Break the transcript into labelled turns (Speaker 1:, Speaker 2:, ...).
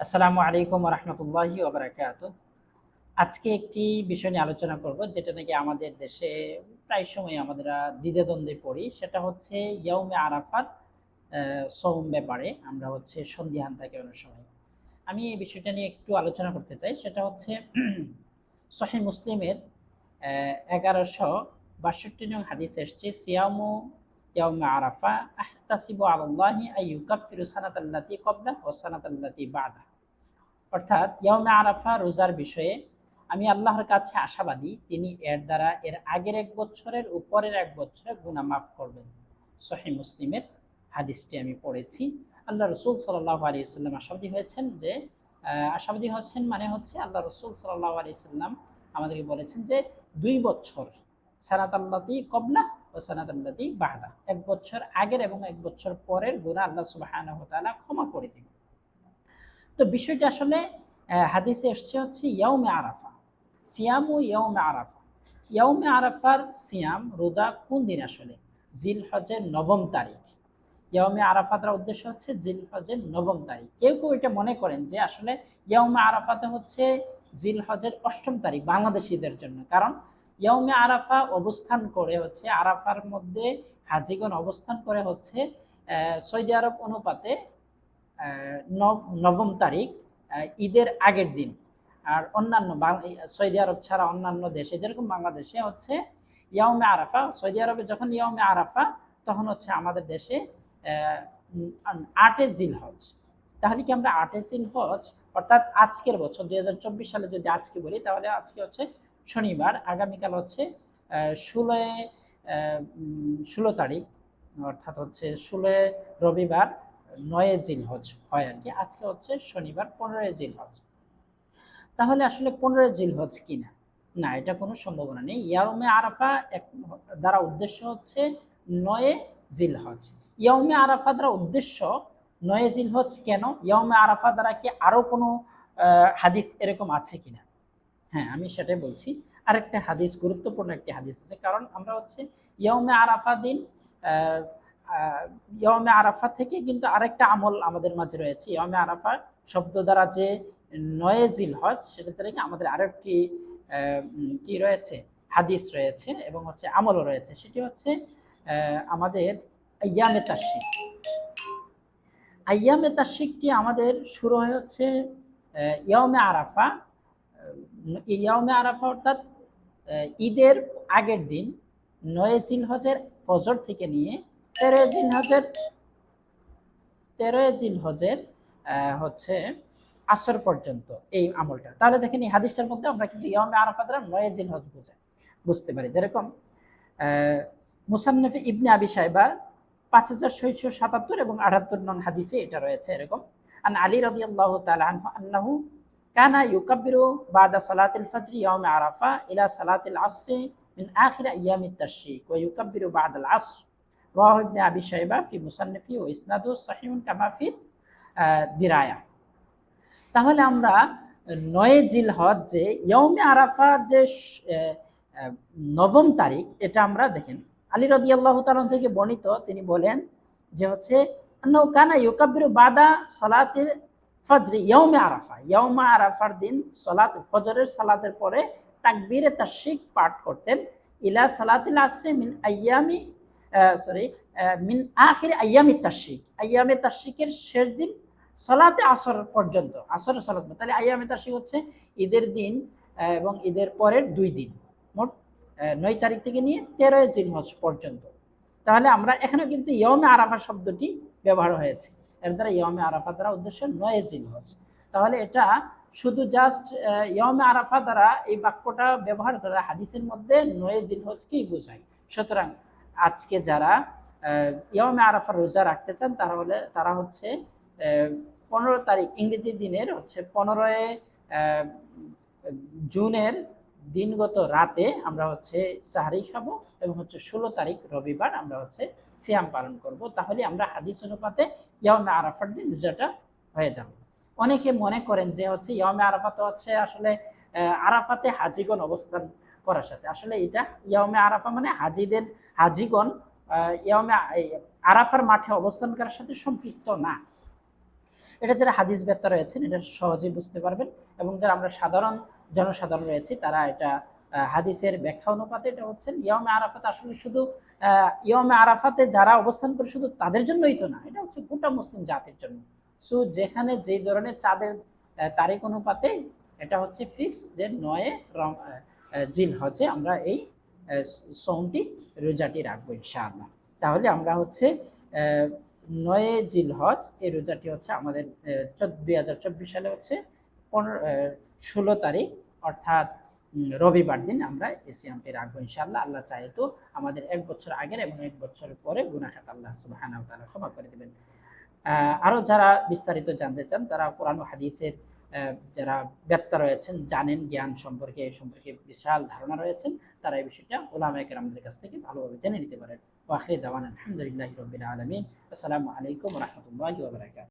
Speaker 1: আসসালামু আলাইকুম রহমতুল্লাহি ওবরাকাত। আজকে একটি বিষয় নিয়ে আলোচনা করব, যেটা নাকি আমাদের দেশে প্রায় সময় আমরা দ্বিধাদ্বন্দ্বে পড়ি। সেটা হচ্ছে ইয়াউমে আরাফার সওম ব্যাপারে আমরা সন্দিহান থাকি অনেক সময়। আমি এই বিষয়টা নিয়ে একটু আলোচনা করতে চাই। সেটা হচ্ছে সহিহ মুসলিমের 1162 নং হাদিস এসছে, সিয়ামু ইয়াউমে আরাফা আহতাসিবু আলাল্লাহি আইয়ুকাফিরু সানাতাল্লাতি ক্বাবলা ওয়া সানাতাল্লাতি বা'দা। অর্থাৎ ইয়াউমে আরাফা রোজার বিষয়ে আমি আল্লাহর কাছে আশাবাদী, তিনি এর দ্বারা এর আগের এক বছরের উপরের এক বছরের গুনাহ মাফ করবেন। সহিহ মুসলিমের হাদিসটি আমি পড়েছি। আল্লাহ রসুল সাল্লাল্লাহু আলাইহি ওয়াসাল্লাম আশাবাদী হচ্ছেন, মানে হচ্ছে আল্লাহ রসুল সাল্লাল্লাহু আলাইহি ওয়াসাল্লাম আমাদেরকে বলেছেন যে 2 বছর, সানাতাল্লাতি কবলা ও সানাতাল্লাতি বা'দা, এক বছর আগের এবং এক বছর পরের গুনাহ আল্লাহ সুবহানাহু ওয়া তাআলা ক্ষমা করে দিবেন। তো বিষয়টা আসলে হাদিসে এসছে হচ্ছে ইয়াউমে আরাফা, সিয়ামু ইয়াউমে আরাফা। ইয়াউমে আরাফার সিয়াম রোজা কোন দিন? আসলে জিলহজের 9ম তারিখ। ইয়াউমে আরাফাটার উদ্দেশ্য হচ্ছে জিলহজের 9ম তারিখ। কেউ কেউ এটা মনে করেন যে আসলে ইয়াউমে আরাফাতে হচ্ছে জিলহজের 8ম তারিখ বাংলাদেশিদের জন্য। কারণ ইয়াউমে আরাফা অবস্থান করে হচ্ছে, আরাফার মধ্যে হাজিগণ অবস্থান করে হচ্ছে সৌদি আরব অনুপাতে 9ম তারিখ ঈদের আগের দিন। আর অন্যান্য সৌদি আরব ছাড়া অন্যান্য দেশে যেরকম বাংলাদেশে হচ্ছে ইয়াউমে আরাফা, সৌদি আরবে যখন ইয়াউমে আরাফা তখন হচ্ছে আমাদের দেশে 8 জিলহজ। তাহলে কি আমরা 8 জিলহজ অর্থাৎ আজকের বছর 2024 সালে যদি আজকে বলি, তাহলে আজকে হচ্ছে শনিবার, আগামীকাল হচ্ছে 16 তারিখ, অর্থাৎ হচ্ছে 16 রবিবার 9 জিলহজ হয় আর কি। আজকে হচ্ছে শনিবার 15 জিলহজ। তাহলে আসলে 15 জিলহজ কিনা? না, এটা কোনো সম্ভাবনা নেই। ইয়াউমে আরাফা দ্বারা উদ্দেশ্য হচ্ছে 9 জিলহজ। ইয়াউমে আরাফা দ্বারা উদ্দেশ্য 9 জিলহজ কেন? ইয়াউমে আরাফা দ্বারা কি আরো কোনো হাদিস এরকম আছে কিনা? হ্যাঁ, আমি সেটাই বলছি। আরেকটা হাদিস, গুরুত্বপূর্ণ একটি হাদিস আছে। কারণ আমরা হচ্ছে ইয়াউমে আরাফা দিন, ইয়াউমে আরাফা থেকে কিন্তু আরেকটা আমল আমাদের মাঝে রয়েছে। ইয়াউমে আরাফা শব্দ দ্বারা যে 9 জিলহজ, সেটা থেকে আমাদের আরেকটি কি রয়েছে, হাদিস রয়েছে এবং হচ্ছে আমলও রয়েছে। সেটি হচ্ছে আমাদের আইয়ামে তাশরিক। আইয়ামে তাশরিকটি আমাদের শুরু হয় হচ্ছে ইয়াউমে আরাফা। ইয়াউমে আরাফা অর্থাৎ ঈদের আগের দিন 9 জিলহজের ফজর থেকে নিয়ে 13 জিলহজের হচ্ছে আসর পর্যন্ত এই আমলটা। তাহলে দেখেন এই হাদিসটার মধ্যে আমরা কিন্তু ইয়াউমে আরাফা দ্বারা 9 জিলহজ বুঝতে পারি। যেরকম মুসান্নাফে ইবনে আবি শাইবা 5677 এবং 78 নং হাদিসে এটা রয়েছে এরকম। আন আলী রাদিয়াল্লাহু তাআলা আনহু আন্নাহু কানা ইউকাব্বিরু বাদা সালাতিল ফজর ইয়াউমে আরাফা ইলা সালাতিল আসরি মিন আখির আইয়ামিত তাশরিক ওয়া ইউকাব্বিরু বাদাল আসর। রাওয়াহু ইবনে আবি শাইবা ফি মুসান্নাফি ওয়া ইসনাদুহু সহিহুন কামা ফি দিরায়া। তাহলে আমরা 9 জিলহজ যে ইয়াউমে আরাফা যে 9ম তারিখ, এটা আমরা দেখেন আলী রাদিয়াল্লাহু তাআলা থেকে বর্ণিত, তিনি বলেন যে হচ্ছে আন্নাহু কানা ইউকাব্বিরু বাদা সালাতিল ফজর ইয়াউমে আরাফা, ইয়াউমে আরাফার দিন ফজরের সালাতের পরে তাকবীরে তাশরিক পাঠ করতেন। ইলা সালাতিল আসরি মিন আইয়ামি মিন আখির আইয়ামিত তাশরিক, আইয়ামে তাশরিকের শেষ দিন সালাতে আসর পর্যন্ত, আসরের সালাত। তাহলে আইয়ামে তাশরিক হচ্ছে ঈদের দিন এবং ঈদের পরের 2 দিন, মোট 9 তারিখ থেকে নিয়ে 13 জিলহজ পর্যন্ত। তাহলে আমরা এখানে কিন্তু ইয়াউমে আরাফা শব্দটি ব্যবহার হয়েছে। এর দ্বারা ইয়াউমে আরাফা দ্বারা উদ্দেশ্য 9 জিলহজ। তাহলে এটা শুধু জাস্ট ইয়াউমে আরাফা দ্বারা এই বাক্যটা ব্যবহার করা হাদিসের মধ্যে 9 জিলহজকেই বোঝায়। সুতরাং আজকে যারা ইয়াউমে আরাফা রোজা রাখতে চান, তারা হচ্ছে 15 তারিখ ইংরেজি দিনের হচ্ছে 15 জুনের দিনগত রাতে আমরা হচ্ছে সাহরি খাবো এবং হচ্ছে 16 তারিখ রবিবার আমরা হচ্ছে সিয়াম পালন করব। তাহলে আমরা হাদিস অনুপাতে ইয়াউমে আরাফার দিন রোজাটা হয়ে যাবে। অনেকে মনে করেন যে হচ্ছে ইয়াউমে আরাফা তো হচ্ছে আসলে আরাফাতে হাজিগণ অবস্থান করার সাথে, আসলে এটা ইয়াউমে আরাফা মানে হাজিগণ ইয়াউমে আরাফার মাঠে অবস্থান করার সাথে সম্পৃক্ত না। এটা যারা হাদিস বেত্তা রয়েছেন এটা সহজেই বুঝতে পারবেন, এবং যারা আমরা সাধারণ জনসাধারণ রয়েছি তারা এটা হাদিসের ব্যাখ্যা অনুপাতে এটা হচ্ছেন ইয়মে আরাফাত আসলে শুধু ইয়মে আরাফাতে যারা অবস্থান করে শুধু তাদের জন্যই তো না, এটা হচ্ছে গোটা মুসলিম জাতির জন্য। সো যেখানে যে ধরনের চাঁদের তারিখ অনুপাতে এটা হচ্ছে ফিক্স যে 9 জিল হজে আমরা এই সোমটি রোজাটি রাখবো ইনশাআল্লাহ। তাহলে আমরা হচ্ছে 9 জিল হজ এই রোজাটি হচ্ছে আমাদের 2024 সালে হচ্ছে 16 তারিখ অর্থাৎ রবিবার দিন আমরা এই সিয়ামটি রাখবো ইনশাআল্লাহ। আল্লাহ চাহে তো আমাদের 1 বছর আগের এবং 1 বছর পরে গুনাহ খাতা আল্লাহ সুবহানাহু ওয়া তাআলা ক্ষমা করে দিবেন। আরো যারা বিস্তারিত জানতে চান তারা কোরআন ও হাদিসের যারা বেত্তা রয়েছেন, জানেন, জ্ঞান সম্পর্কে এই সম্পর্কে বিশাল ধারণা রয়েছেন, তারা এই বিষয়টা উলামায়ে কেরামদের কাছ থেকে ভালোভাবে জেনে নিতে পারেন। ওয়া আখিরু দাওয়ানা আলহামদুলিল্লাহি রাব্বিল আলামিন। আসসালামু আলাইকুম ওয়া রাহমাতুল্লাহি ওয়া বারাকাতুহু।